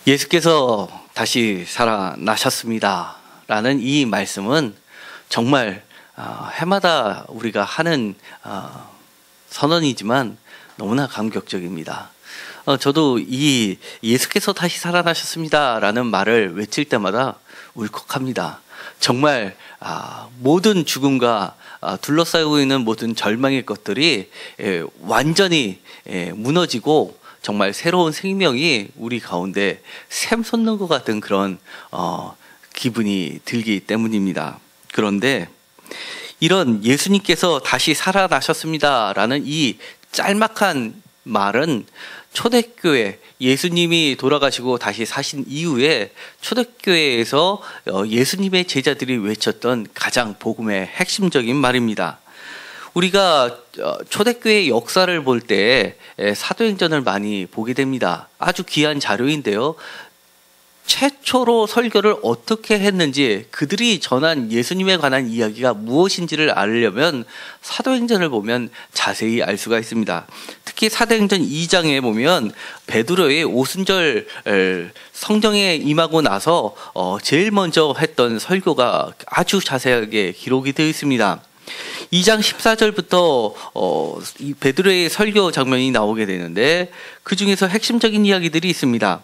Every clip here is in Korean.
예수께서 다시 살아나셨습니다 라는 이 말씀은 정말 해마다 우리가 하는 선언이지만 너무나 감격적입니다. 저도 이 예수께서 다시 살아나셨습니다 라는 말을 외칠 때마다 울컥합니다. 정말 모든 죽음과 둘러싸이고 있는 모든 절망의 것들이 완전히 무너지고 정말 새로운 생명이 우리 가운데 샘솟는 것 같은 그런 기분이 들기 때문입니다. 그런데 이런 예수님께서 다시 살아나셨습니다 라는 이 짤막한 말은 초대교회, 예수님이 돌아가시고 다시 사신 이후에 초대교회에서 예수님의 제자들이 외쳤던 가장 복음의 핵심적인 말입니다. 우리가 초대교회의 역사를 볼 때 사도행전을 많이 보게 됩니다. 아주 귀한 자료인데요. 최초로 설교를 어떻게 했는지, 그들이 전한 예수님에 관한 이야기가 무엇인지를 알려면 사도행전을 보면 자세히 알 수가 있습니다. 특히 사도행전 2장에 보면 베드로의 오순절 성경에 임하고 나서 제일 먼저 했던 설교가 아주 자세하게 기록이 되어 있습니다. 2장 14절부터 베드로의 설교 장면이 나오게 되는데 그 중에서 핵심적인 이야기들이 있습니다.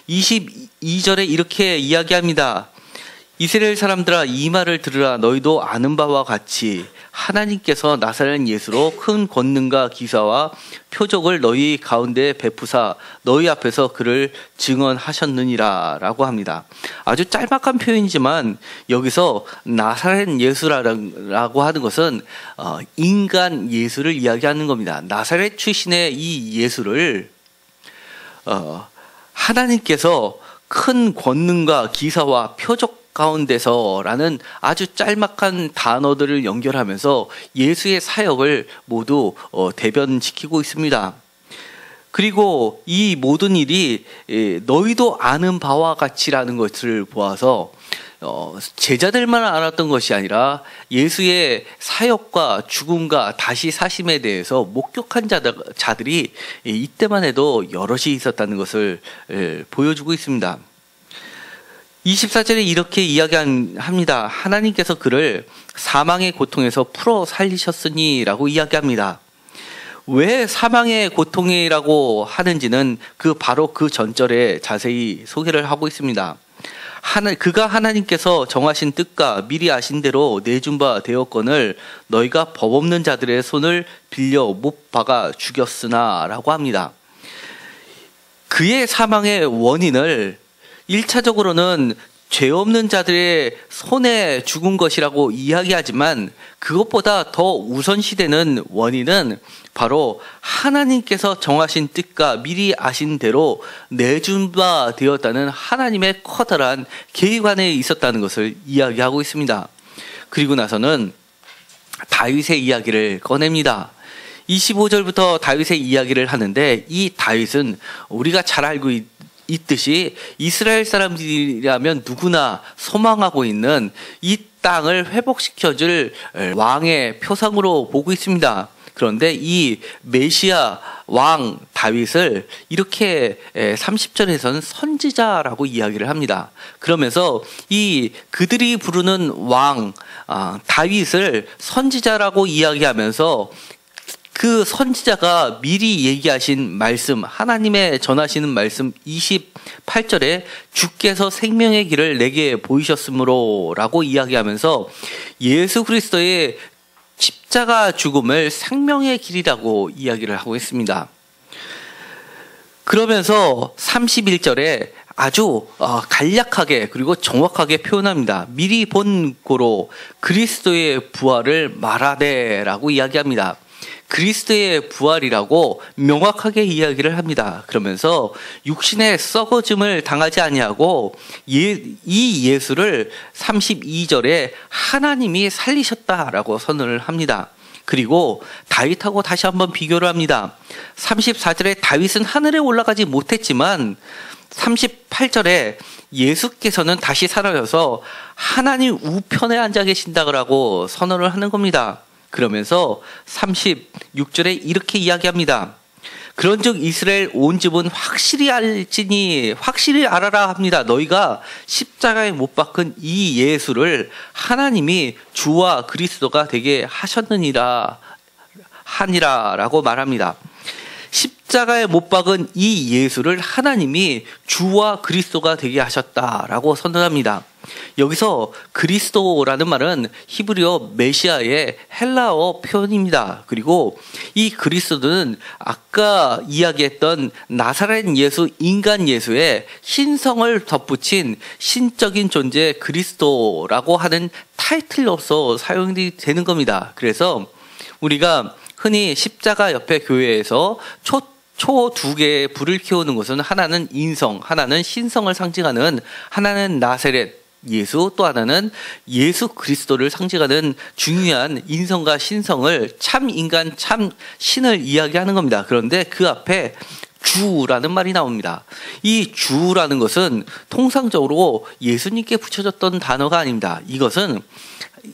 22절에 이렇게 이야기합니다. 이스라엘 사람들아, 이 말을 들으라. 너희도 아는 바와 같이 하나님께서 나사렛 예수로 큰 권능과 기사와 표적을 너희 가운데 베푸사 너희 앞에서 그를 증언하셨느니라 라고 합니다. 아주 짤막한 표현이지만 여기서 나사렛 예수라고 하는 것은 인간 예수를 이야기하는 겁니다. 나사렛 출신의 이 예수를 하나님께서 큰 권능과 기사와 표적 가운데서라는 아주 짤막한 단어들을 연결하면서 예수의 사역을 모두 대변시키고 있습니다. 그리고 이 모든 일이 너희도 아는 바와 같이라는 것을 보아서 제자들만 알았던 것이 아니라 예수의 사역과 죽음과 다시 사심에 대해서 목격한 자들이 이때만 해도 여럿이 있었다는 것을 보여주고 있습니다. 24절에 이렇게 이야기합니다. 하나님께서 그를 사망의 고통에서 풀어 살리셨으니 라고 이야기합니다. 왜 사망의 고통이라고 하는지는 바로 그 전절에 자세히 소개를 하고 있습니다. 그가 하나님께서 정하신 뜻과 미리 아신 대로 내준 바 되었거늘 너희가 법 없는 자들의 손을 빌려 못 박아 죽였으나 라고 합니다. 그의 사망의 원인을 1차적으로는 죄 없는 자들의 손에 죽은 것이라고 이야기하지만 그것보다 더 우선시되는 원인은 바로 하나님께서 정하신 뜻과 미리 아신 대로 내준 바 되었다는 하나님의 커다란 계획 안에 있었다는 것을 이야기하고 있습니다. 그리고 나서는 다윗의 이야기를 꺼냅니다. 25절부터 다윗의 이야기를 하는데 이 다윗은 우리가 잘 알고 있듯이 이스라엘 사람들이라면 누구나 소망하고 있는 이 땅을 회복시켜줄 왕의 표상으로 보고 있습니다. 그런데 이 메시아 왕 다윗을 이렇게 30절에서는 선지자라고 이야기를 합니다. 그러면서 그들이 부르는 왕 다윗을 선지자라고 이야기하면서 그 선지자가 미리 얘기하신 말씀, 하나님의 전하시는 말씀 28절에 주께서 생명의 길을 내게 보이셨으므로 라고 이야기하면서 예수 그리스도의 십자가 죽음을 생명의 길이라고 이야기를 하고 있습니다. 그러면서 31절에 아주 간략하게 그리고 정확하게 표현합니다. 미리 본 고로 그리스도의 부활을 말하되 라고 이야기합니다. 그리스도의 부활이라고 명확하게 이야기를 합니다. 그러면서 육신의 썩어짐을 당하지 아니하고 이 예수를 32절에 하나님이 살리셨다라고 선언을 합니다. 그리고 다윗하고 다시 한번 비교를 합니다. 34절에 다윗은 하늘에 올라가지 못했지만 38절에 예수께서는 다시 살아나서 하나님 우편에 앉아 계신다고 선언을 하는 겁니다. 그러면서 36절에 이렇게 이야기합니다. 그런즉 이스라엘 온 집은 확실히 알지니 확실히 알아라 합니다. 너희가 십자가에 못 박은 이 예수를 하나님이 주와 그리스도가 되게 하셨느니라 하니라라고 말합니다. 십자가에 못 박은 이 예수를 하나님이 주와 그리스도가 되게 하셨다라고 선언합니다. 여기서 그리스도라는 말은 히브리어 메시아의 헬라어 표현입니다. 그리고 이 그리스도는 아까 이야기했던 나사렛 예수, 인간 예수의 신성을 덧붙인 신적인 존재 그리스도라고 하는 타이틀로서 사용이 되는 겁니다. 그래서 우리가 흔히 십자가 옆에 교회에서 초 두 개의 불을 키우는 것은 하나는 인성, 하나는 신성을 상징하는, 하나는 나사렛 예수, 또 하나는 예수 그리스도를 상징하는 중요한 인성과 신성을, 참 인간, 참 신을 이야기하는 겁니다. 그런데 그 앞에 주라는 말이 나옵니다. 이 주라는 것은 통상적으로 예수님께 붙여졌던 단어가 아닙니다. 이것은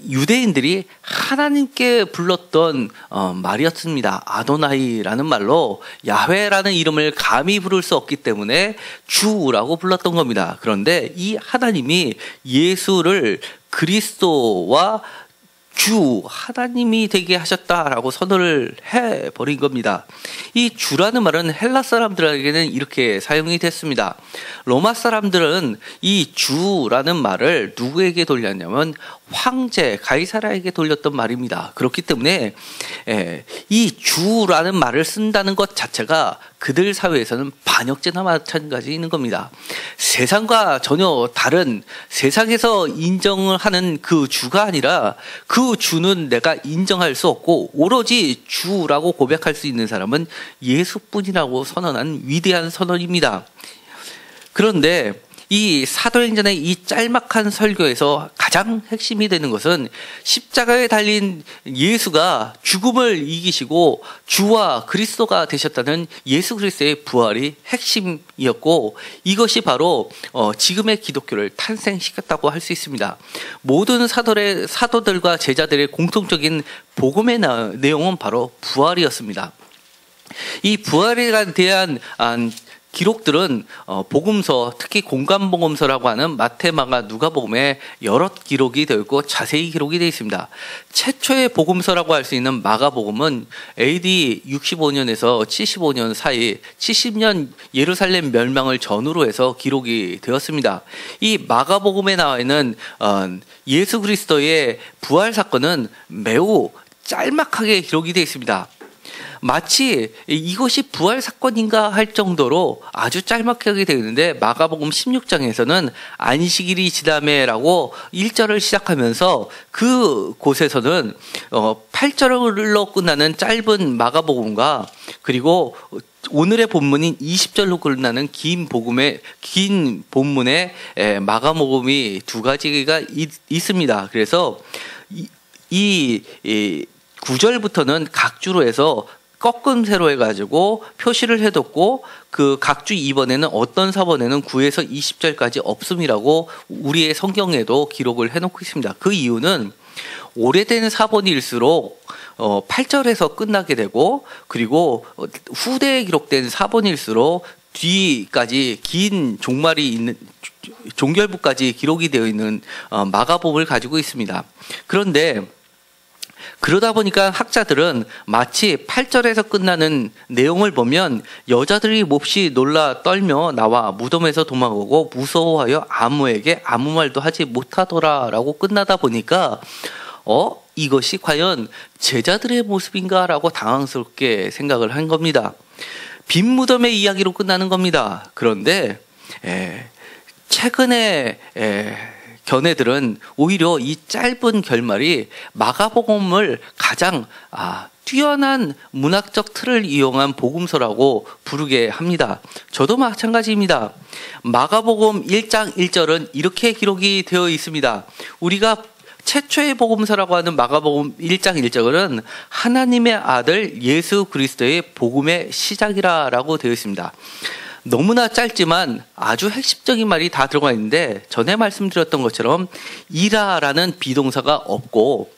유대인들이 하나님께 불렀던 말이었습니다. 아도나이라는 말로 야훼라는 이름을 감히 부를 수 없기 때문에 주라고 불렀던 겁니다. 그런데 이 하나님이 예수를 그리스도와 주 하나님이 되게 하셨다라고 선언을 해버린 겁니다. 이 주라는 말은 헬라 사람들에게는 이렇게 사용이 됐습니다. 로마 사람들은 이 주라는 말을 누구에게 돌렸냐면 황제 가이사라에게 돌렸던 말입니다. 그렇기 때문에 이 주라는 말을 쓴다는 것 자체가 그들 사회에서는 반역죄나 마찬가지인 겁니다. 세상과 전혀 다른, 세상에서 인정을 하는 그 주가 아니라 그 주는 내가 인정할 수 없고 오로지 주라고 고백할 수 있는 사람은 예수뿐이라고 선언한 위대한 선언입니다. 그런데 이 사도행전의 이 짤막한 설교에서 가장 핵심이 되는 것은 십자가에 달린 예수가 죽음을 이기시고 주와 그리스도가 되셨다는 예수 그리스도의 부활이 핵심이었고, 이것이 바로 지금의 기독교를 탄생시켰다고 할 수 있습니다. 모든 사도들과 제자들의 공통적인 복음의 내용은 바로 부활이었습니다. 이 부활에 대한 기록들은 복음서, 특히 공간복음서라고 하는 마태, 마가, 누가복음에 여러 기록이 되어 있고 자세히 기록이 되어 있습니다. 최초의 복음서라고 할 수 있는 마가복음은 AD 65년에서 75년 사이 70년 예루살렘 멸망을 전후로 해서 기록이 되었습니다. 이 마가복음에 나와 있는 예수 그리스도의 부활 사건은 매우 짤막하게 기록이 되어 있습니다. 마치 이것이 부활 사건인가 할 정도로 아주 짤막하게 되어 있는데, 마가복음 16장에서는 안식일이 지나매라고 1절을 시작하면서 그 곳에서는 8절로 끝나는 짧은 마가복음과 그리고 오늘의 본문인 20절로 끝나는 긴 본문의 마가복음이 두 가지가 있습니다. 그래서 이 9절부터는 각주로 해서 꺾음새로 해가지고 표시를 해뒀고, 그 각주 2번에는 어떤 사번에는 9에서 20절까지 없음이라고 우리의 성경에도 기록을 해놓고 있습니다. 그 이유는 오래된 사본일수록 8절에서 끝나게 되고, 그리고 후대에 기록된 사본일수록 뒤까지 긴 종말이 있는 종결부까지 기록이 되어 있는 마가복음을 가지고 있습니다. 그런데 그러다 보니까 학자들은 마치 8절에서 끝나는 내용을 보면 여자들이 몹시 놀라 떨며 나와 무덤에서 도망오고 무서워하여 아무에게 아무 말도 하지 못하더라라고 끝나다 보니까 이것이 과연 제자들의 모습인가 라고 당황스럽게 생각을 한 겁니다. 빈 무덤의 이야기로 끝나는 겁니다. 그런데 최근에 견해들은 오히려 이 짧은 결말이 마가복음을 가장 뛰어난 문학적 틀을 이용한 복음서라고 부르게 합니다. 저도 마찬가지입니다. 마가복음 1장 1절은 이렇게 기록이 되어 있습니다. 우리가 최초의 복음서라고 하는 마가복음 1장 1절은 하나님의 아들 예수 그리스도의 복음의 시작이라고 되어 있습니다. 너무나 짧지만 아주 핵심적인 말이 다 들어가 있는데, 전에 말씀드렸던 것처럼 이라라는 비동사가 없고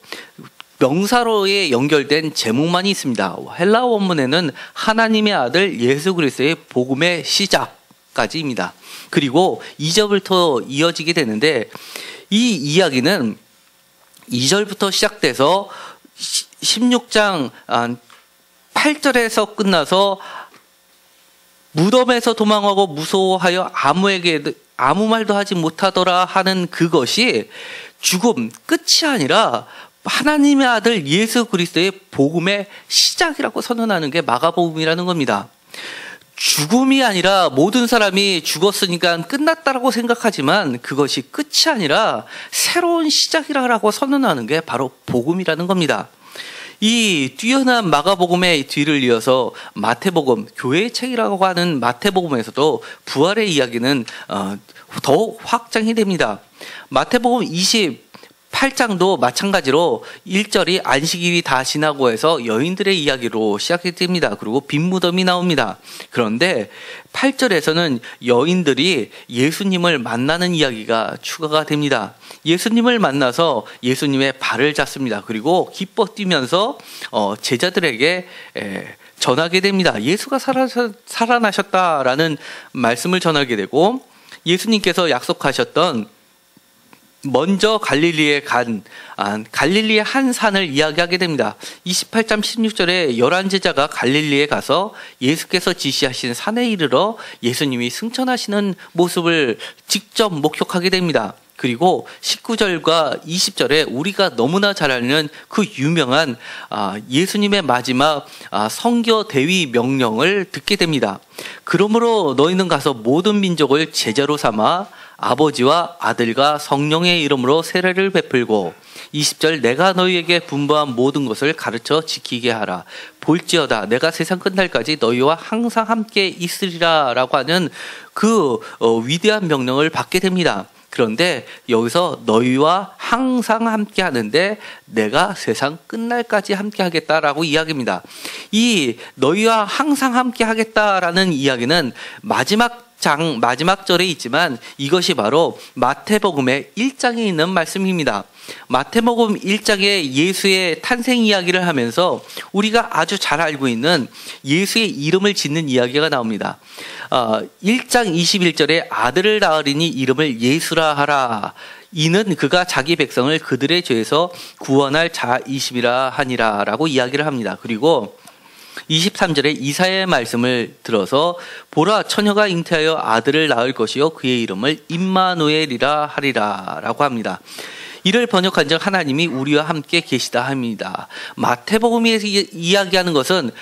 명사로에 연결된 제목만이 있습니다. 헬라어 원문에는 하나님의 아들 예수 그리스도의 복음의 시작까지입니다. 그리고 2절부터 이어지게 되는데 이 이야기는 2절부터 시작돼서 16장 8절에서 끝나서 무덤에서 도망하고 무서워하여 아무 말도 하지 못하더라 하는 그것이 죽음 끝이 아니라 하나님의 아들 예수 그리스도의 복음의 시작이라고 선언하는 게 마가복음이라는 겁니다. 죽음이 아니라 모든 사람이 죽었으니까 끝났다라고 생각하지만 그것이 끝이 아니라 새로운 시작이라고 선언하는 게 바로 복음이라는 겁니다. 이 뛰어난 마가복음의 뒤를 이어서 마태복음, 교회의 책이라고 하는 마태복음에서도 부활의 이야기는 더욱 확장이 됩니다. 마태복음 28장도 마찬가지로 1절이 안식일이 다 지나고 해서 여인들의 이야기로 시작이 됩니다. 그리고 빈 무덤이 나옵니다. 그런데 8절에서는 여인들이 예수님을 만나는 이야기가 추가가 됩니다. 예수님을 만나서 예수님의 발을 잡습니다. 그리고 기뻐 뛰면서 제자들에게 전하게 됩니다. 예수가 살아나셨다라는 말씀을 전하게 되고 예수님께서 약속하셨던 먼저 갈릴리의 한 산을 이야기하게 됩니다. 28장 16절에 11제자가 갈릴리에 가서 예수께서 지시하신 산에 이르러 예수님이 승천하시는 모습을 직접 목격하게 됩니다. 그리고 19절과 20절에 우리가 너무나 잘 아는 그 유명한 예수님의 마지막 성교 대위 명령을 듣게 됩니다. 그러므로 너희는 가서 모든 민족을 제자로 삼아 아버지와 아들과 성령의 이름으로 세례를 베풀고 20절 내가 너희에게 분부한 모든 것을 가르쳐 지키게 하라. 볼지어다 내가 세상 끝날까지 너희와 항상 함께 있으리라 라고 하는 그 위대한 명령을 받게 됩니다. 그런데 여기서 너희와 항상 함께 하는데 내가 세상 끝날까지 함께 하겠다라고 이야기합니다. 이 너희와 항상 함께 하겠다라는 이야기는 마지막 절에 있지만 이것이 바로 마태복음의 1장에 있는 말씀입니다. 마태복음 1장에 예수의 탄생 이야기를 하면서 우리가 아주 잘 알고 있는 예수의 이름을 짓는 이야기가 나옵니다. 1장 21절에 아들을 낳으리니 이름을 예수라 하라. 이는 그가 자기 백성을 그들의 죄에서 구원할 자이심이라 하니라 라고 이야기를 합니다. 그리고 23절에 이사야의 말씀을 들어서 보라 처녀가 잉태하여 아들을 낳을 것이요 그의 이름을 임마누엘이라 하리라 라고 합니다. 이를 번역한 즉 하나님이 우리와 함께 계시다 합니다. 마태복음에서 이야기하는 것은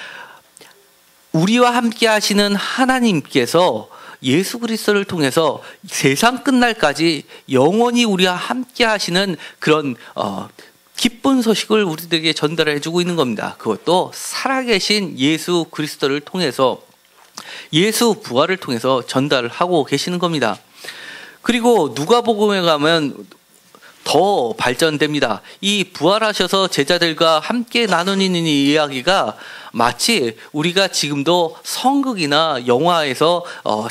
우리와 함께 하시는 하나님께서 예수 그리스도를 통해서 세상 끝날까지 영원히 우리와 함께 하시는 그런 기쁜 소식을 우리들에게 전달해 주고 있는 겁니다. 그것도 살아계신 예수 그리스도를 통해서 예수 부활을 통해서 전달을 하고 계시는 겁니다. 그리고 누가복음에 가면 더 발전됩니다. 이 부활하셔서 제자들과 함께 나누는 이 이야기가 마치 우리가 지금도 성극이나 영화에서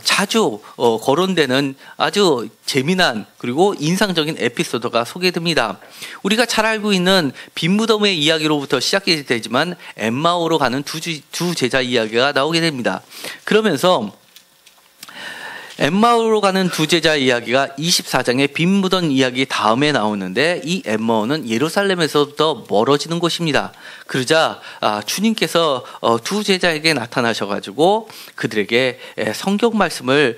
자주 거론되는 아주 재미난 그리고 인상적인 에피소드가 소개됩니다. 우리가 잘 알고 있는 빈 무덤의 이야기로부터 시작이 되지만 엠마오로 가는 두 제자 이야기가 나오게 됩니다. 그러면서 엠마오로 가는 두 제자 이야기가 24장의 빈 무덤 이야기 다음에 나오는데 이 엠마오는 예루살렘에서부터 멀어지는 곳입니다. 그러자 주님께서 두 제자에게 나타나셔가지고 그들에게 성경 말씀을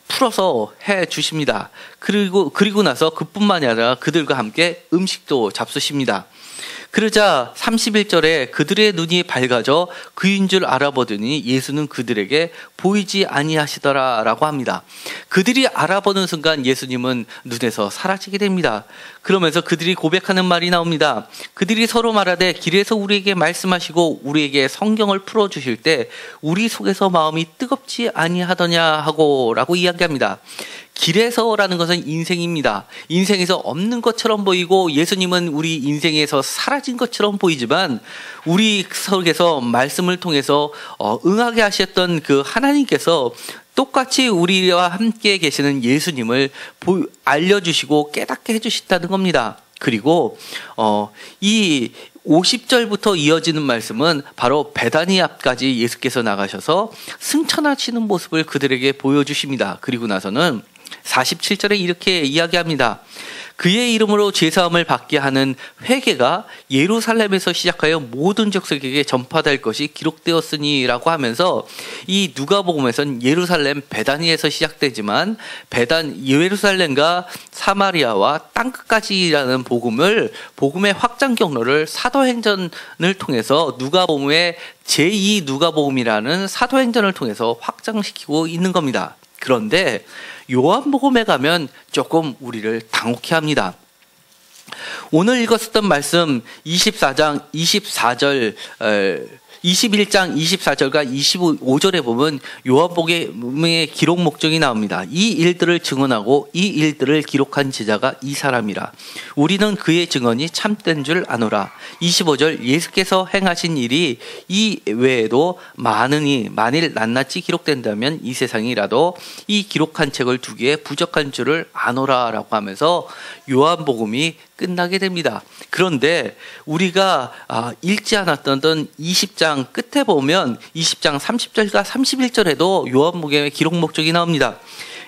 풀어서 해 주십니다. 그리고 나서 그뿐만이 아니라 그들과 함께 음식도 잡수십니다. 그러자 31절에 그들의 눈이 밝아져 그인 줄 알아보더니 예수는 그들에게 보이지 아니하시더라 라고 합니다. 그들이 알아보는 순간 예수님은 눈에서 사라지게 됩니다. 그러면서 그들이 고백하는 말이 나옵니다. 그들이 서로 말하되 길에서 우리에게 말씀하시고 우리에게 성경을 풀어주실 때 우리 속에서 마음이 뜨겁지 아니하더냐 하고 라고 이야기합니다. 길에서라는 것은 인생입니다. 인생에서 없는 것처럼 보이고 예수님은 우리 인생에서 사라진 것처럼 보이지만 우리 속에서 말씀을 통해서 응하게 하셨던 그 하나님께서 똑같이 우리와 함께 계시는 예수님을 알려주시고 깨닫게 해주신다는 겁니다. 그리고 이 50절부터 이어지는 말씀은 바로 베다니 앞까지 예수께서 나가셔서 승천하시는 모습을 그들에게 보여주십니다. 그리고 나서는 47절에 이렇게 이야기합니다. 그의 이름으로 죄사함을 받게 하는 회개가 예루살렘에서 시작하여 모든 족속에게 전파될 것이 기록되었으니라고 하면서 이 누가복음에서는 예루살렘 베다니에서 시작되지만 예루살렘과 사마리아와 땅끝까지라는 복음의 확장 경로를 사도행전을 통해서 누가복음의 제2 누가복음이라는 사도행전을 통해서 확장시키고 있는 겁니다. 그런데 요한복음에 가면 조금 우리를 당혹해 합니다. 오늘 읽었었던 말씀 21장 24절과 25절에 보면 요한복음의 기록 목적이 나옵니다. 이 일들을 증언하고 이 일들을 기록한 제자가 이 사람이라. 우리는 그의 증언이 참된 줄 아노라. 25절 예수께서 행하신 일이 이 외에도 만일 낱낱이 기록된다면 이 세상이라도 이 기록한 책을 두기에 부족한 줄을 아노라 라고 하면서 요한복음이 끝나게 됩니다. 그런데 우리가 읽지 않았던 20장 끝에 보면 20장 30절과 31절에도 요한복음의 기록 목적이 나옵니다.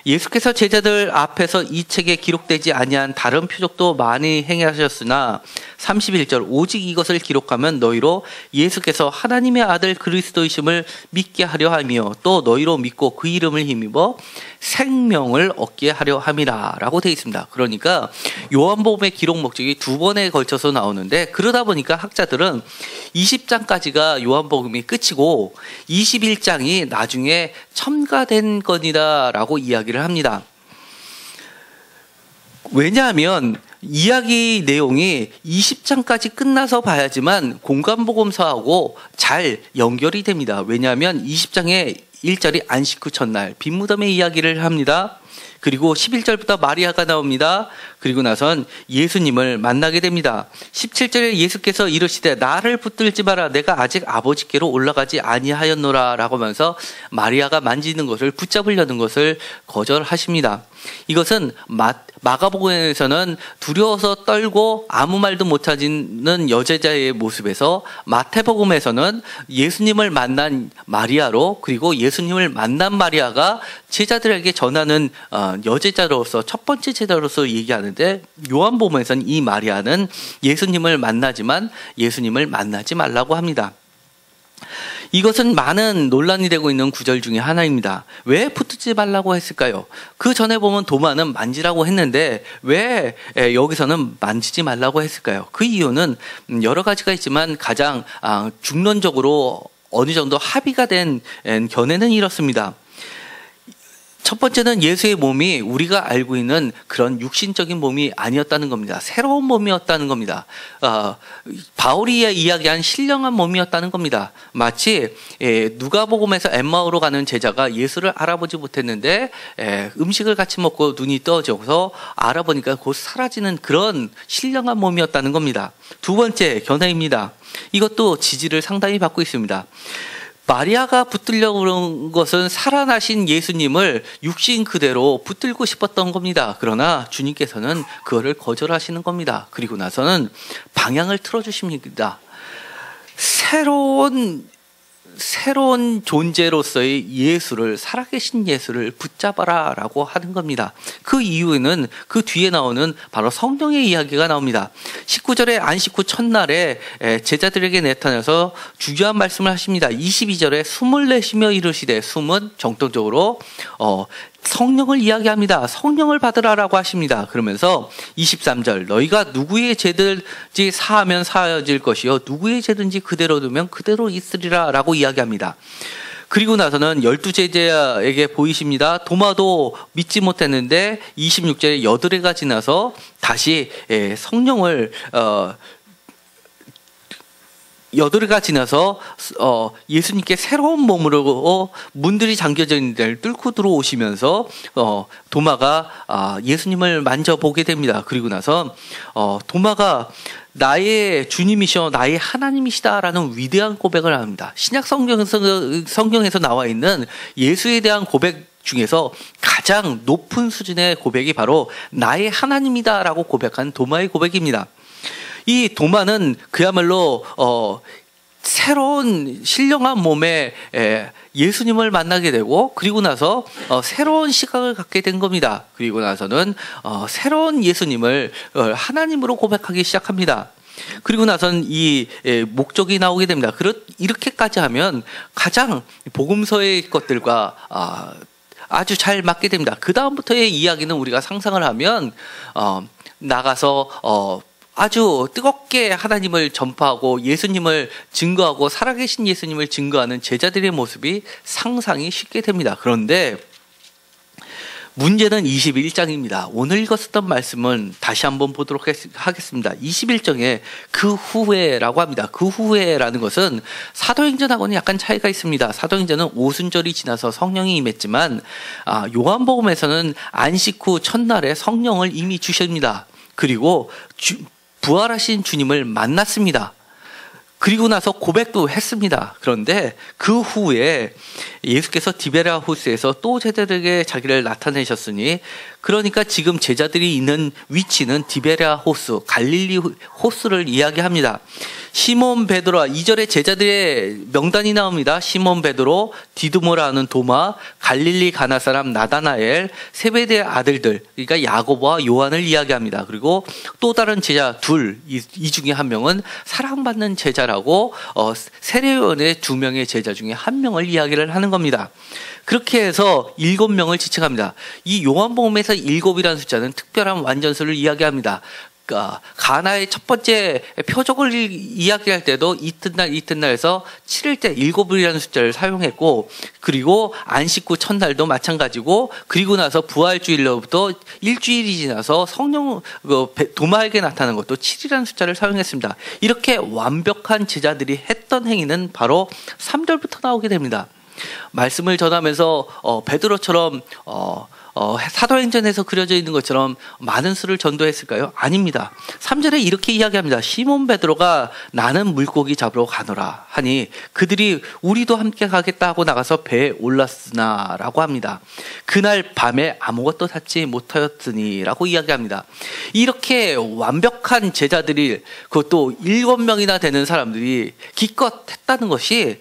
예수께서 제자들 앞에서 이 책에 기록되지 아니한 다른 표적도 많이 행하셨으나 31절 오직 이것을 기록하면 너희로 예수께서 하나님의 아들 그리스도이심을 믿게 하려 하며 또 너희로 믿고 그 이름을 힘입어 생명을 얻게 하려 함이라 라고 되어 있습니다. 그러니까 요한복음의 기록 목적이 두 번에 걸쳐서 나오는데 그러다 보니까 학자들은 20장까지가 요한복음이 끝이고 21장이 나중에 첨가된 것이다 라고 이야기를 합니다. 왜냐하면 이야기 내용이 20장까지 끝나서 봐야지만 공간복음서하고 잘 연결이 됩니다. 왜냐하면 20장에 1절이 안식 후 첫날 빈무덤의 이야기를 합니다. 그리고 11절부터 마리아가 나옵니다. 그리고 나선 예수님을 만나게 됩니다. 17절에 예수께서 이르시되 나를 붙들지 마라 내가 아직 아버지께로 올라가지 아니하였노라 라고 하면서 마리아가 만지는 것을 붙잡으려는 것을 거절하십니다. 이것은 마가복음에서는 두려워서 떨고 아무 말도 못하는 여제자의 모습에서 마태복음에서는 예수님을 만난 마리아로 그리고 예수님을 만난 마리아가 제자들에게 전하는 여제자로서 첫 번째 제자로서 얘기하는데 요한복음에서는 이 마리아는 예수님을 만나지만 예수님을 만나지 말라고 합니다. 이것은 많은 논란이 되고 있는 구절 중에 하나입니다. 왜 붙지 말라고 했을까요? 그 전에 보면 도마는 만지라고 했는데 왜 여기서는 만지지 말라고 했을까요? 그 이유는 여러 가지가 있지만 가장 중론적으로 어느 정도 합의가 된 견해는 이렇습니다. 첫 번째는 예수의 몸이 우리가 알고 있는 그런 육신적인 몸이 아니었다는 겁니다. 새로운 몸이었다는 겁니다. 바울이 이야기한 신령한 몸이었다는 겁니다. 마치 누가복음에서 엠마오로 가는 제자가 예수를 알아보지 못했는데 음식을 같이 먹고 눈이 떠져서 알아보니까 곧 사라지는 그런 신령한 몸이었다는 겁니다. 두 번째 견해입니다. 이것도 지지를 상당히 받고 있습니다. 마리아가 붙들려고 그런 것은 살아나신 예수님을 육신 그대로 붙들고 싶었던 겁니다. 그러나 주님께서는 그거를 거절하시는 겁니다. 그리고 나서는 방향을 틀어주십니다. 새로운 존재로서의 예수를, 살아계신 예수를 붙잡아라 라고 하는 겁니다. 그 이유에는 그 뒤에 나오는 바로 성령의 이야기가 나옵니다. 19절에 안식 후 첫날에 제자들에게 나타나서 중요한 말씀을 하십니다. 22절에 숨을 내쉬며 이르시되, 숨은 정통적으로 성령을 이야기합니다. 성령을 받으라라고 하십니다. 그러면서 23절 너희가 누구의 죄든지 사하면 사하여질 것이요 누구의 죄든지 그대로 두면 그대로 있으리라 라고 이야기합니다. 그리고 나서는 12제자에게 보이십니다. 도마도 믿지 못했는데 26절에 여드레가 지나서 다시 성령을 8회가 지나서 예수님께 새로운 몸으로 문들이 잠겨져 있는 데를 뚫고 들어오시면서 도마가 예수님을 만져보게 됩니다. 그리고 나서 도마가 나의 주님이시여 나의 하나님이시다라는 위대한 고백을 합니다. 신약 성경에서 나와 있는 예수에 대한 고백 중에서 가장 높은 수준의 고백이 바로 나의 하나님이다라고 고백한 도마의 고백입니다. 이 도마는 그야말로 새로운 신령한 몸에 예수님을 만나게 되고, 그리고 나서 새로운 시각을 갖게 된 겁니다. 그리고 나서는 새로운 예수님을 하나님으로 고백하기 시작합니다. 그리고 나서는 이 목적이 나오게 됩니다. 이렇게까지 하면 가장 복음서의 것들과 아주 잘 맞게 됩니다. 그 다음부터의 이야기는 우리가 상상을 하면 나가서 아주 뜨겁게 하나님을 전파하고 예수님을 증거하고 살아계신 예수님을 증거하는 제자들의 모습이 상상이 쉽게 됩니다. 그런데 문제는 21장입니다. 오늘 읽었었던 말씀은 다시 한번 보도록 하겠습니다. 21장에 그 후에라고 합니다. 그 후에라는 것은 사도행전하고는 약간 차이가 있습니다. 사도행전은 오순절이 지나서 성령이 임했지만 요한복음에서는 안식 후 첫날에 성령을 이미 주십니다. 그리고 부활하신 주님을 만났습니다. 그리고 나서 고백도 했습니다. 그런데 그 후에 예수께서 디베랴 호수에서 또 제자들에게 자기를 나타내셨으니, 그러니까 지금 제자들이 있는 위치는 디베랴 호수, 갈릴리 호수를 이야기합니다. 시몬 베드로와 2절에 제자들의 명단이 나옵니다. 시몬 베드로, 디두모라 하는 도마, 갈릴리 가나 사람 나다나엘, 세베대의 아들들, 그러니까 야고보와 요한을 이야기합니다. 그리고 또 다른 제자 둘, 이 중에 한 명은 사랑받는 제자라고 세례요한의 2명의 제자 중에 한 명을 이야기를 하는 겁니다. 그렇게 해서 7명을 지칭합니다. 이 요한복음에서 7이라는 숫자는 특별한 완전수를 이야기합니다. 가나의 첫 번째 표적을 이야기할 때도 이튿날에서 7일째 7이라는 숫자를 사용했고, 그리고 안식 후 첫날도 마찬가지고, 그리고 나서 부활주일로부터 일주일이 지나서 성령 도마에게 나타난 것도 7이라는 숫자를 사용했습니다. 이렇게 완벽한 제자들이 했던 행위는 바로 3절부터 나오게 됩니다. 말씀을 전하면서 베드로처럼 사도행전에서 그려져 있는 것처럼 많은 수를 전도했을까요? 아닙니다. 3절에 이렇게 이야기합니다. 시몬 베드로가 나는 물고기 잡으러 가노라 하니 그들이 우리도 함께 가겠다 하고 나가서 배에 올랐으나 라고 합니다. 그날 밤에 아무것도 찾지 못하였으니 라고 이야기합니다. 이렇게 완벽한 제자들이, 그것도 7명이나 되는 사람들이 기껏 했다는 것이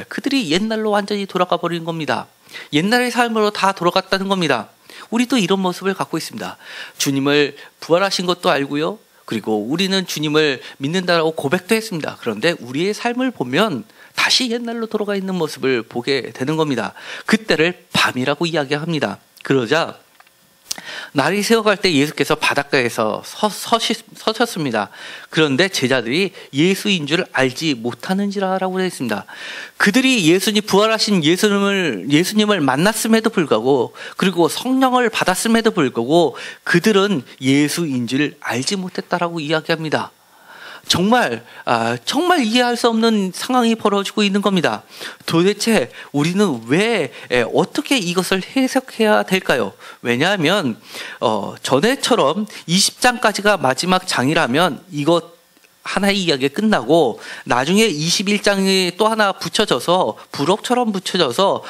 그들이 옛날로 완전히 돌아가 버린 겁니다. 옛날의 삶으로 다 돌아갔다는 겁니다. 우리도 이런 모습을 갖고 있습니다. 주님을 부활하신 것도 알고요. 그리고 우리는 주님을 믿는다라고 고백도 했습니다. 그런데 우리의 삶을 보면 다시 옛날로 돌아가 있는 모습을 보게 되는 겁니다. 그때를 밤이라고 이야기합니다. 그러자 날이 새어갈 때 예수께서 바닷가에서 서셨습니다. 그런데 제자들이 예수인 줄 알지 못하는지라라고 했습니다. 그들이 부활하신 예수님을 만났음에도 불구하고, 그리고 성령을 받았음에도 불구하고 그들은 예수인 줄 알지 못했다라고 이야기합니다. 정말 이해할 수 없는 상황이 벌어지고 있는 겁니다. 도대체 우리는 왜 어떻게 이것을 해석해야 될까요? 왜냐하면 전에처럼 20장까지가 마지막 장이라면 이것 하나의 이야기가 끝나고 나중에 21장이 또 하나 붙여져서 부록처럼 붙여져서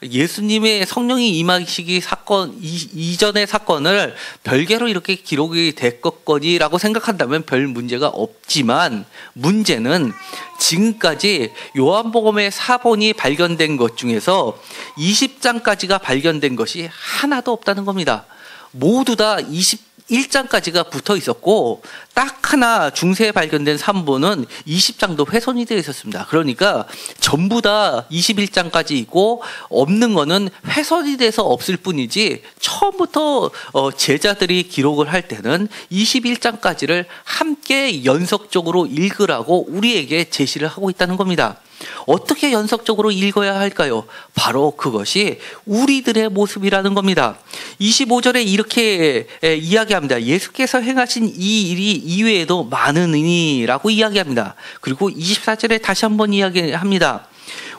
예수님의 성령이 임하시기 사건 이전의 사건을 별개로 이렇게 기록이 됐겠거니라고 생각한다면 별 문제가 없지만, 문제는 지금까지 요한복음의 사본이 발견된 것 중에서 20장까지가 발견된 것이 하나도 없다는 겁니다. 모두 다 21장까지가 붙어 있었고, 딱 하나 중세에 발견된 3본은 20장도 훼손이 되어 있었습니다. 그러니까 전부 다 21장까지 있고, 없는 거는 훼손이 돼서 없을 뿐이지, 처음부터 제자들이 기록을 할 때는 21장까지를 함께 연속적으로 읽으라고 우리에게 제시를 하고 있다는 겁니다. 어떻게 연속적으로 읽어야 할까요? 바로 그것이 우리들의 모습이라는 겁니다. 25절에 이렇게 이야기합니다. 예수께서 행하신 이 일이 이외에도 많으니라고 이야기합니다. 그리고 24절에 다시 한번 이야기합니다.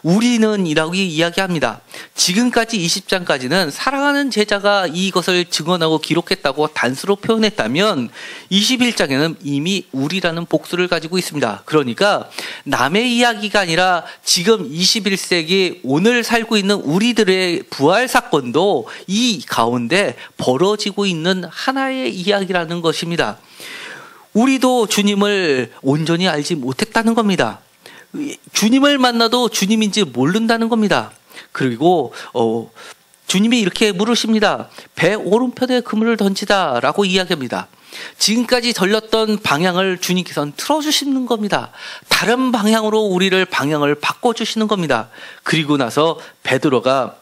우리는 이라고 이야기합니다. 지금까지 20장까지는 사랑하는 제자가 이것을 증언하고 기록했다고 단수로 표현했다면 21장에는 이미 우리라는 복수를 가지고 있습니다. 그러니까 남의 이야기가 아니라 지금 21세기 오늘 살고 있는 우리들의 부활 사건도 이 가운데 벌어지고 있는 하나의 이야기라는 것입니다. 우리도 주님을 온전히 알지 못했다는 겁니다. 주님을 만나도 주님인지 모른다는 겁니다. 그리고 주님이 이렇게 물으십니다. 배 오른편에 그물을 던지다 라고 이야기합니다. 지금까지 돌렸던 방향을 주님께서는 틀어주시는 겁니다. 다른 방향으로 우리를 방향을 바꿔주시는 겁니다. 그리고 나서 베드로가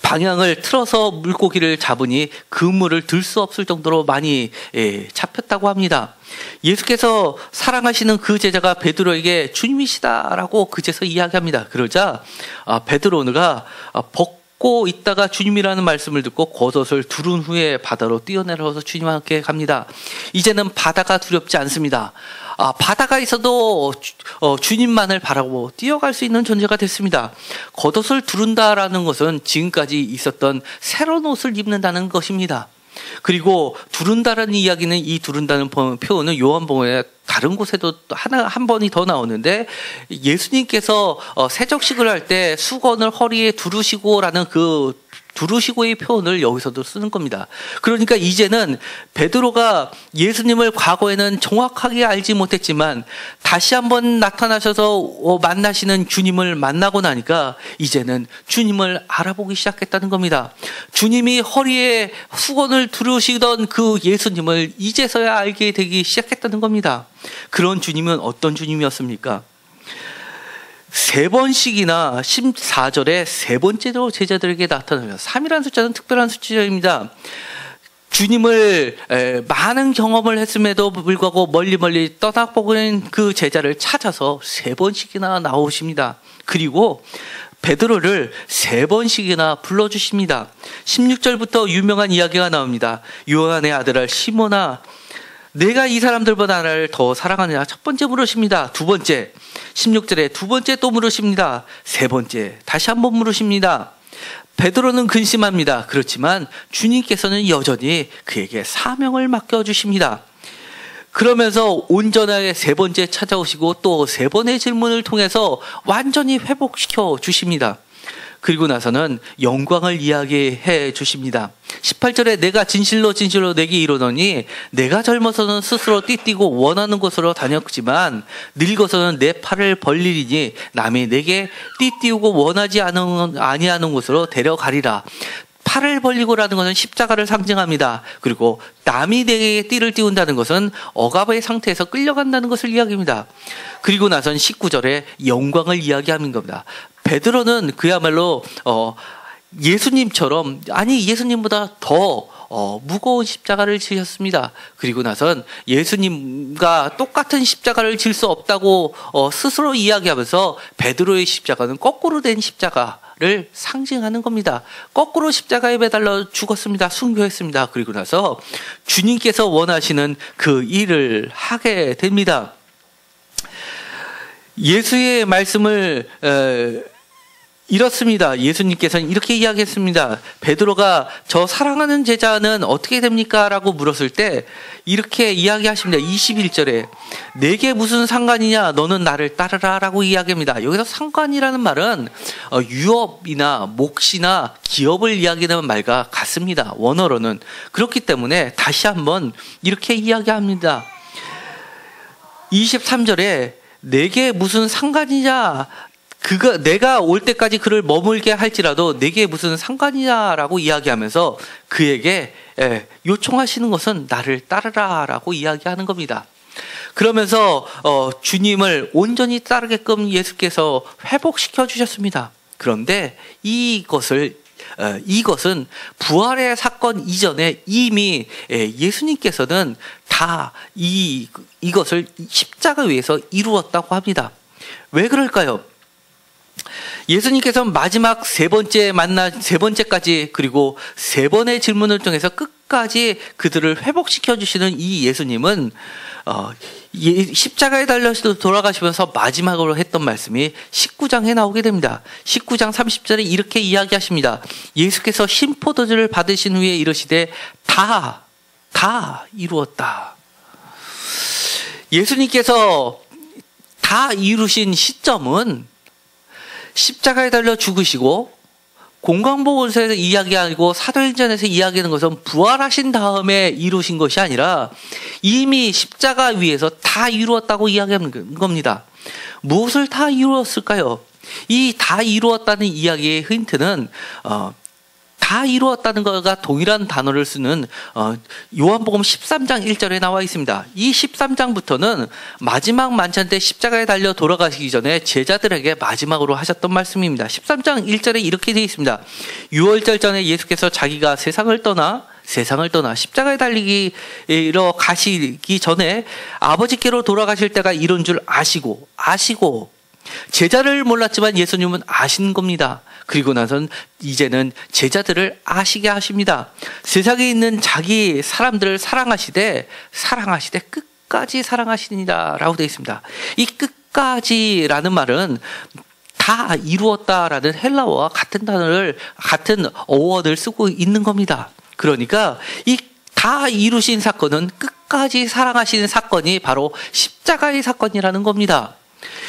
방향을 틀어서 물고기를 잡으니 그물을 들 수 없을 정도로 많이 잡혔다고 합니다. 예수께서 사랑하시는 그 제자가 베드로에게 주님이시다라고 그제서 이야기합니다. 그러자 베드로가 벗고 있다가 주님이라는 말씀을 듣고 겉옷을 두른 후에 바다로 뛰어내려서 주님과 함께 갑니다. 이제는 바다가 두렵지 않습니다. 바다가 있어도 주님만을 바라고 뛰어갈 수 있는 존재가 됐습니다. 겉옷을 두른다라는 것은 지금까지 있었던 새로운 옷을 입는다는 것입니다. 그리고 두른다라는 이야기는 이 두른다는 표현은 요한복음에 다른 곳에도 한 번이 더 나오는데 예수님께서 세적식을 할 때 수건을 허리에 두르시고라는 그 두르시고의 표현을 여기서도 쓰는 겁니다. 그러니까 이제는 베드로가 예수님을 과거에는 정확하게 알지 못했지만 다시 한번 나타나셔서 만나시는 주님을 만나고 나니까 이제는 주님을 알아보기 시작했다는 겁니다. 주님이 허리에 수건을 두르시던 그 예수님을 이제서야 알게 되기 시작했다는 겁니다. 그런 주님은 어떤 주님이었습니까? 세 번씩이나 14절에 세 번째로 제자들에게 나타나며 3이라는 숫자는 특별한 숫자입니다. 주님을 많은 경험을 했음에도 불구하고 멀리 떠나보는 그 제자를 찾아서 세 번씩이나 나오십니다. 그리고 베드로를 세 번씩이나 불러주십니다. 16절부터 유명한 이야기가 나옵니다. 요한의 아들아 시몬아 내가 이 사람들보다 나를 더 사랑하느냐. 첫 번째 물으십니다. 두 번째 16절에 두 번째 또 물으십니다. 세 번째 다시 한번 물으십니다. 베드로는 근심합니다. 그렇지만 주님께서는 여전히 그에게 사명을 맡겨주십니다. 그러면서 온전하게 세 번째 찾아오시고 또 세 번의 질문을 통해서 완전히 회복시켜 주십니다. 그리고 나서는 영광을 이야기해 주십니다. 18절에 내가 진실로 내게 이르노니 내가 젊어서는 스스로 띠뛰고 원하는 곳으로 다녔지만 늙어서는 내 팔을 벌리리니 남이 내게 띠뛰고 원하지 아니하는 곳으로 데려가리라. 팔을 벌리고라는 것은 십자가를 상징합니다. 그리고 남이 내게 띠를 띄운다는 것은 억압의 상태에서 끌려간다는 것을 이야기합니다. 그리고 나선 19절에 영광을 이야기하는 겁니다. 베드로는 그야말로 예수님처럼 아니 예수님보다 더 무거운 십자가를 지셨습니다. 그리고 나선 예수님과 똑같은 십자가를 질 수 없다고 스스로 이야기하면서 베드로의 십자가는 거꾸로 된 십자가를 상징하는 겁니다. 거꾸로 십자가에 매달려 죽었습니다. 순교했습니다. 그리고 나서 주님께서 원하시는 그 일을 하게 됩니다. 예수의 말씀을 이렇습니다. 예수님께서는 이렇게 이야기했습니다. 베드로가 저 사랑하는 제자는 어떻게 됩니까? 라고 물었을 때 이렇게 이야기하십니다. 21절에 내게 무슨 상관이냐? 너는 나를 따르라 라고 이야기합니다. 여기서 상관이라는 말은 유업이나 몫이나 기업을 이야기하는 말과 같습니다. 원어로는. 그렇기 때문에 다시 한번 이렇게 이야기합니다. 23절에 내게 무슨 상관이냐? 내가 올 때까지 그를 머물게 할지라도 내게 무슨 상관이냐라고 이야기하면서 그에게 요청하시는 것은 나를 따르라라고 이야기하는 겁니다. 그러면서 주님을 온전히 따르게끔 예수께서 회복시켜 주셨습니다. 그런데 이것은 부활의 사건 이전에 이미 예수님께서는 다 이것을 십자가 위에서 이루었다고 합니다. 왜 그럴까요? 예수님께서 마지막 세 번째까지 그리고 세 번의 질문을 통해서 끝까지 그들을 회복시켜 주시는 이 예수님은 십자가에 달려서 돌아가시면서 마지막으로 했던 말씀이 19장에 나오게 됩니다. 19장 30절에 이렇게 이야기하십니다. 예수께서 신포도주를 받으신 후에 이르시되 다 이루었다. 예수님께서 다 이루신 시점은 십자가에 달려 죽으시고 공강복음서에서 이야기하고 사도행전에서 이야기하는 것은 부활하신 다음에 이루신 것이 아니라 이미 십자가 위에서 다 이루었다고 이야기하는 겁니다. 무엇을 다 이루었을까요? 이 다 이루었다는 이야기의 힌트는 다 이루었다는 것과 동일한 단어를 쓰는 요한복음 13장 1절에 나와 있습니다. 이 13장부터는 마지막 만찬 때 십자가에 달려 돌아가시기 전에 제자들에게 마지막으로 하셨던 말씀입니다. 13장 1절에 이렇게 되어 있습니다. 유월절 전에 예수께서 자기가 세상을 떠나 십자가에 달리기로 가시기 전에 아버지께로 돌아가실 때가 이른 줄 아시고 제자를 몰랐지만 예수님은 아신 겁니다. 그리고 나선 이제는 제자들을 아시게 하십니다. 세상에 있는 자기 사람들을 사랑하시되 끝까지 사랑하시니라 라고 되어 있습니다. 이 끝까지라는 말은 다 이루었다라는 헬라어와 같은 어원을 쓰고 있는 겁니다. 그러니까 이 다 이루신 사건은 끝까지 사랑하시는 사건이 바로 십자가의 사건이라는 겁니다.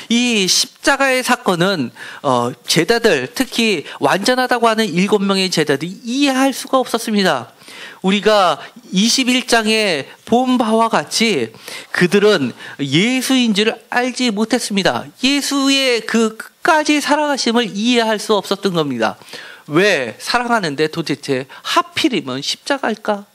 이 십자가의 사건은 제자들, 특히 완전하다고 하는 7명의 제자들이 이해할 수가 없었습니다. 우리가 21장에 본 바와 같이 그들은 예수인 줄 알지 못했습니다. 예수의 그 끝까지 사랑하심을 이해할 수 없었던 겁니다. 왜 사랑하는데 도대체 하필이면 십자가일까?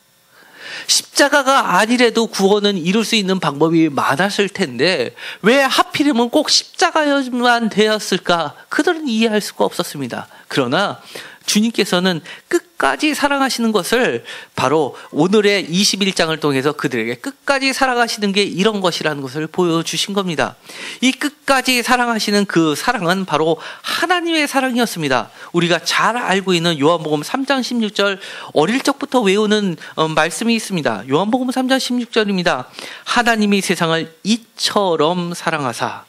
십자가가 아니래도 구원은 이룰 수 있는 방법이 많았을 텐데 왜 하필이면 꼭 십자가만 되었을까? 그들은 이해할 수가 없었습니다. 그러나 주님께서는 끝까지 사랑하시는 것을 바로 오늘의 21장을 통해서 그들에게 끝까지 사랑하시는 게 이런 것이라는 것을 보여주신 겁니다. 이 끝까지 사랑하시는 그 사랑은 바로 하나님의 사랑이었습니다. 우리가 잘 알고 있는 요한복음 3장 16절 어릴 적부터 외우는 말씀이 있습니다. 요한복음 3장 16절입니다. 하나님이 세상을 이처럼 사랑하사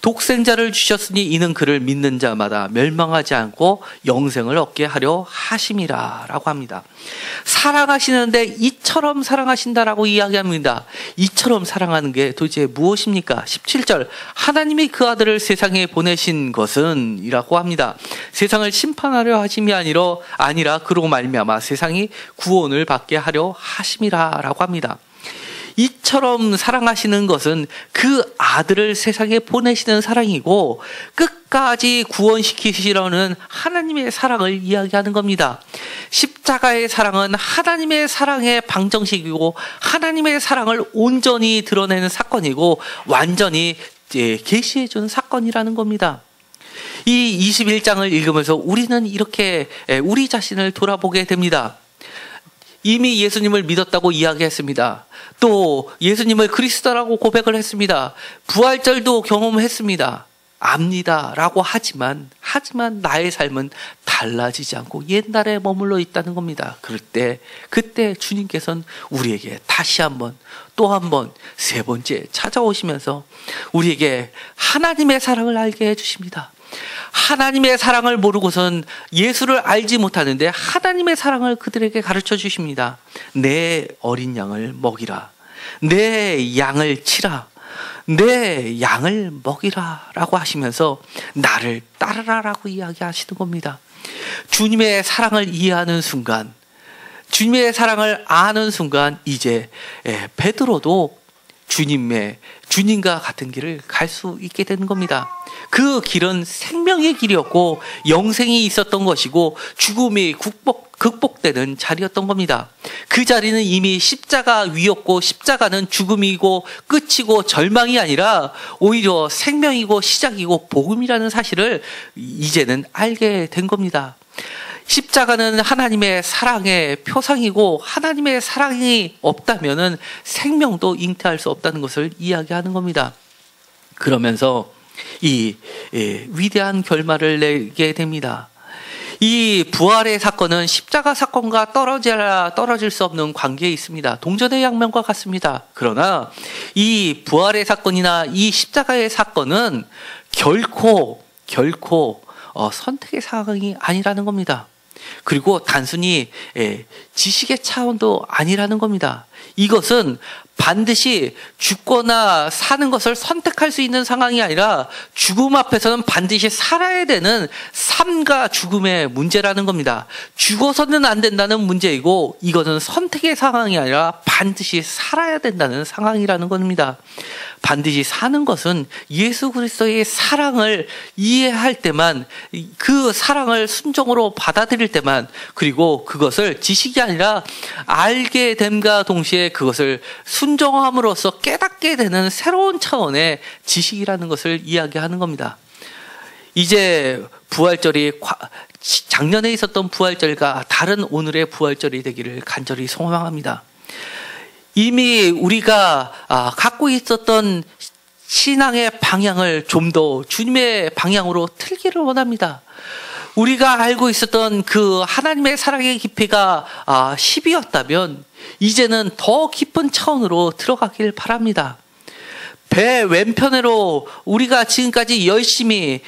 독생자를 주셨으니 이는 그를 믿는 자마다 멸망하지 않고 영생을 얻게 하려 하심이라 라고 합니다. 사랑하시는데 이처럼 사랑하신다라고 이야기합니다. 이처럼 사랑하는 게 도대체 무엇입니까? 17절 하나님이 그 아들을 세상에 보내신 것은 이라고 합니다. 세상을 심판하려 하심이 아니라 그로 말미암아 세상이 구원을 받게 하려 하심이라 라고 합니다. 이처럼 사랑하시는 것은 그 아들을 세상에 보내시는 사랑이고 끝까지 구원시키시려는 하나님의 사랑을 이야기하는 겁니다. 십자가의 사랑은 하나님의 사랑의 방정식이고 하나님의 사랑을 온전히 드러내는 사건이고 완전히 계시해 준 사건이라는 겁니다. 이 21장을 읽으면서 우리는 이렇게 우리 자신을 돌아보게 됩니다. 이미 예수님을 믿었다고 이야기했습니다. 또 예수님을 그리스도라고 고백을 했습니다. 부활절도 경험했습니다. 압니다 라고 하지만 나의 삶은 달라지지 않고 옛날에 머물러 있다는 겁니다. 그때 주님께서는 우리에게 다시 한번 또 한 번 세 번째 찾아오시면서 우리에게 하나님의 사랑을 알게 해주십니다. 하나님의 사랑을 모르고선 예수를 알지 못하는데 하나님의 사랑을 그들에게 가르쳐 주십니다. 내 어린 양을 먹이라. 내 양을 치라. 내 양을 먹이라 라고 하시면서 나를 따르라 라고 이야기하시는 겁니다. 주님의 사랑을 이해하는 순간, 주님의 사랑을 아는 순간 이제 베드로도 주님과 같은 길을 갈 수 있게 되는 겁니다. 그 길은 생명의 길이었고 영생이 있었던 것이고 죽음이 극복되는 자리였던 겁니다. 그 자리는 이미 십자가 위였고 십자가는 죽음이고 끝이고 절망이 아니라 오히려 생명이고 시작이고 복음이라는 사실을 이제는 알게 된 겁니다. 십자가는 하나님의 사랑의 표상이고 하나님의 사랑이 없다면은 생명도 잉태할 수 없다는 것을 이야기하는 겁니다. 그러면서 이 위대한 결말을 내게 됩니다. 이 부활의 사건은 십자가 사건과 떨어질 수 없는 관계에 있습니다. 동전의 양면과 같습니다. 그러나 이 부활의 사건이나 이 십자가의 사건은 결코 선택의 상황이 아니라는 겁니다. 그리고 단순히 지식의 차원도 아니라는 겁니다. 이것은 반드시 죽거나 사는 것을 선택할 수 있는 상황이 아니라 죽음 앞에서는 반드시 살아야 되는 삶과 죽음의 문제라는 겁니다. 죽어서는 안 된다는 문제이고 이것은 선택의 상황이 아니라 반드시 살아야 된다는 상황이라는 겁니다. 반드시 사는 것은 예수 그리스도의 사랑을 이해할 때만, 그 사랑을 순종으로 받아들일 때만, 그리고 그것을 지식이 아니라 알게 됨과 동시에 그것을 순종함으로써 깨닫게 되는 새로운 차원의 지식이라는 것을 이야기하는 겁니다. 이제 부활절이 작년에 있었던 부활절과 다른 오늘의 부활절이 되기를 간절히 소망합니다. 이미 우리가 갖고 있었던 신앙의 방향을 좀 더 주님의 방향으로 틀기를 원합니다. 우리가 알고 있었던 그 하나님의 사랑의 깊이가 10이었다면 이제는 더 깊은 차원으로 들어가길 바랍니다. 배 왼편으로 우리가 지금까지 열심히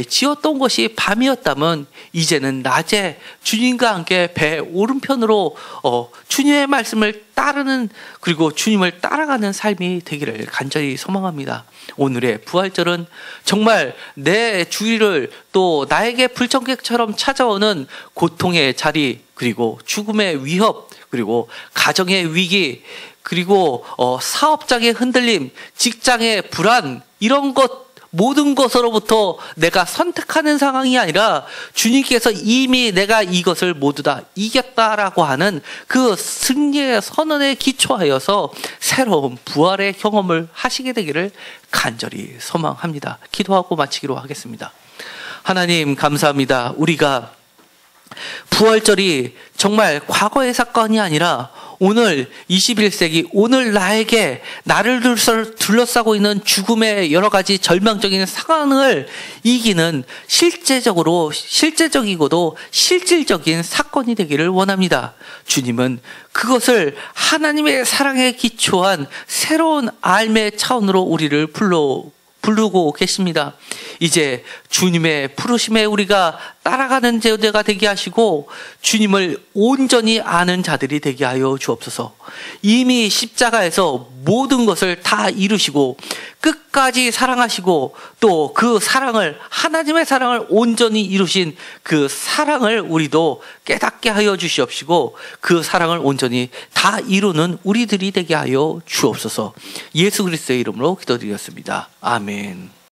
지었던 것이 밤이었다면 이제는 낮에 주님과 함께 배 오른편으로 주님의 말씀을 따르는, 그리고 주님을 따라가는 삶이 되기를 간절히 소망합니다. 오늘의 부활절은 정말 내 주위를 또 나에게 불청객처럼 찾아오는 고통의 자리, 그리고 죽음의 위협, 그리고 가정의 위기, 그리고 사업장의 흔들림, 직장의 불안, 이런 것 모든 것으로부터 내가 선택하는 상황이 아니라 주님께서 이미 내가 이것을 모두 다 이겼다라고 하는 그 승리의 선언에 기초하여서 새로운 부활의 경험을 하시게 되기를 간절히 소망합니다. 기도하고 마치기로 하겠습니다. 하나님 감사합니다. 우리가 부활절이 정말 과거의 사건이 아니라 오늘 21세기 오늘 나를 둘러싸고 있는 죽음의 여러 가지 절망적인 상황을 이기는 실제적이고도 실질적인 사건이 되기를 원합니다. 주님은 그것을 하나님의 사랑에 기초한 새로운 삶의 차원으로 우리를 부르고 계십니다. 이제 주님의 부르심에 우리가 따라가는 제자가 되게 하시고 주님을 온전히 아는 자들이 되게 하여 주옵소서. 이미 십자가에서 모든 것을 다 이루시고 끝까지 사랑하시고 또 그 사랑을, 하나님의 사랑을 온전히 이루신 그 사랑을 우리도 깨닫게 하여 주시옵시고 그 사랑을 온전히 다 이루는 우리들이 되게 하여 주옵소서. 예수 그리스도의 이름으로 기도드렸습니다. 아멘.